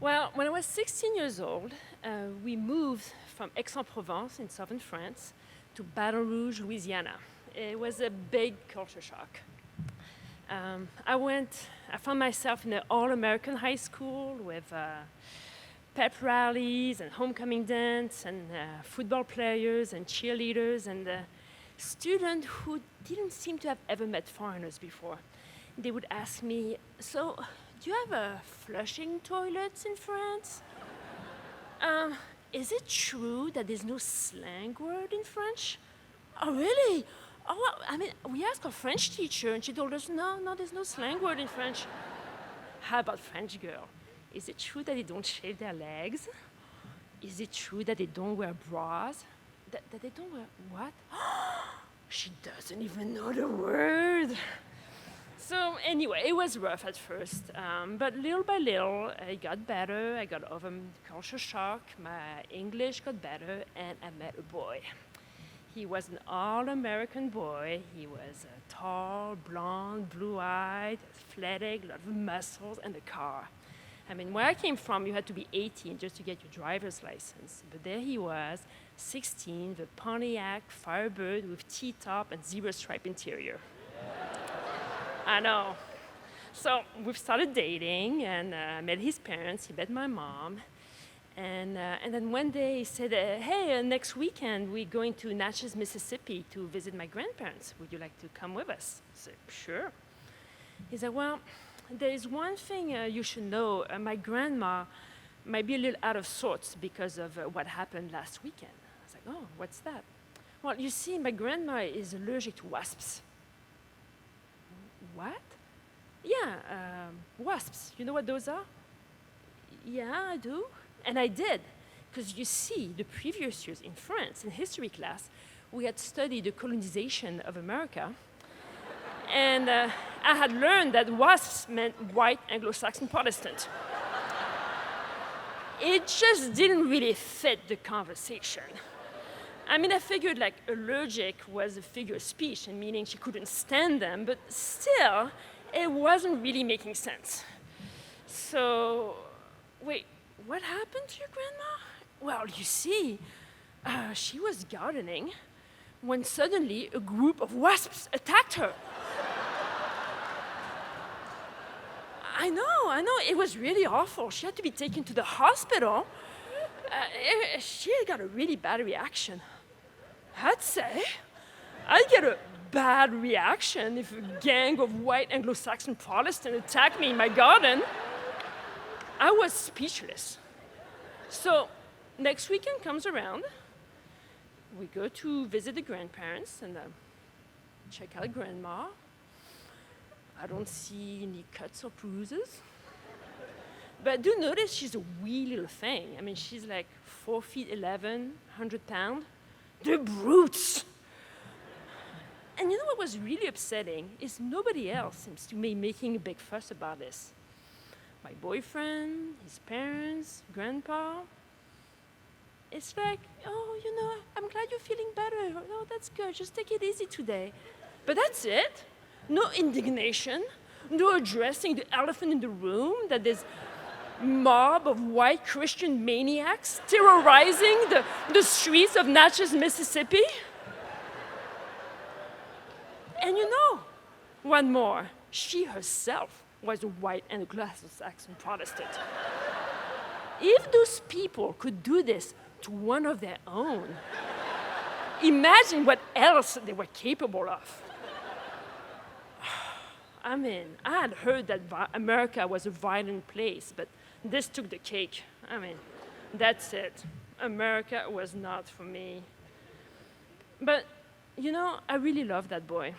Well, when I was 16 years old, we moved from Aix-en-Provence in southern France to Baton Rouge, Louisiana. It was a big culture shock. I found myself in an all-American high school with pep rallies and homecoming dance and football players and cheerleaders and students who didn't seem to have ever met foreigners before. They would ask me, so, do you have flushing toilets in France? Is it true that there's no slang word in French? Oh, really? Oh, well, I mean, we asked our French teacher, and she told us, no, there's no slang word in French. How about French girl? Is it true that they don't shave their legs? Is it true that they don't wear bras? That they don't wear what? She doesn't even know the word. So anyway, it was rough at first, but little by little, it got better. I got over the culture shock, my English got better, and I met a boy. He was an all-American boy. He was tall, blonde, blue-eyed, athletic, a lot of muscles, and a car. I mean, where I came from, you had to be 18 just to get your driver's license. But there he was, 16, the Pontiac Firebird with T-top and zebra-stripe interior. I know. So we started dating, and I met his parents. He met my mom. And then one day he said, hey, next weekend we're going to Natchez, Mississippi to visit my grandparents. Would you like to come with us? I said, sure. He said, well, there is one thing you should know. My grandma might be a little out of sorts because of what happened last weekend. I was like, oh, what's that? Well, you see, my grandma is allergic to wasps. What? Yeah, wasps. You know what those are? Yeah, I do. And I did, because you see, the previous years in France, in history class, we had studied the colonization of America. And I had learned that wasps meant white Anglo-Saxon Protestant. It just didn't really fit the conversation. I mean, I figured like allergic was a figure of speech, and meaning she couldn't stand them, but still, it wasn't really making sense. So, wait, what happened to your grandma? Well, you see, she was gardening when suddenly a group of wasps attacked her. I know, it was really awful. She had to be taken to the hospital. She got a really bad reaction. I'd say I'd get a bad reaction if a gang of white Anglo-Saxon Protestants attacked me in my garden. I was speechless. So next weekend comes around. We go to visit the grandparents and check out grandma. I don't see any cuts or bruises. But do notice she's a wee little thing. I mean, she's like 4'11", 100 pounds. The brutes! And you know what was really upsetting is nobody else seems to be making a big fuss about this. My boyfriend, his parents, grandpa. It's like, oh, you know, I'm glad you're feeling better. Oh, that's good. Just take it easy today. But that's it. No indignation. No addressing the elephant in the room that there's mob of white Christian maniacs terrorizing the streets of Natchez, Mississippi. And you know, one more, she herself was a white and Anglo-Saxon Protestant. If those people could do this to one of their own, imagine what else they were capable of. I mean, I had heard that America was a violent place, but this took the cake. I mean, that's it. America was not for me. But, you know, I really loved that boy.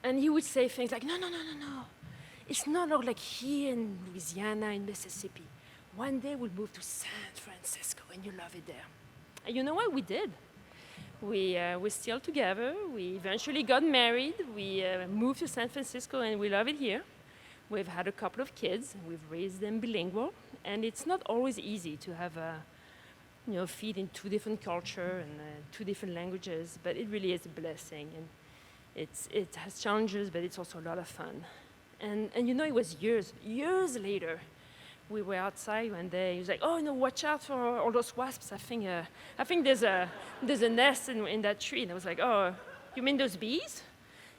And he would say things like, no. It's not like here in Louisiana, in Mississippi. One day we'll move to San Francisco and you'll love it there. And you know what? We did. We're still together. We eventually got married. We moved to San Francisco and we love it here. We've had a couple of kids. We've raised them bilingual. And it's not always easy to have feed in two different cultures and two different languages, but it really is a blessing. And it has challenges, but it's also a lot of fun. And you know, it was years later we were outside one day. He was like, "Oh, no, watch out for all those wasps. I think there's a nest in that tree." And I was like, "Oh, you mean those bees?"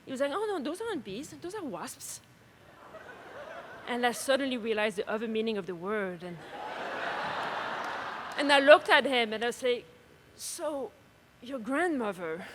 He was like, "Oh, no, those aren't bees. Those are wasps." And I suddenly realized the other meaning of the word. And I looked at him and I was like, "So, your grandmother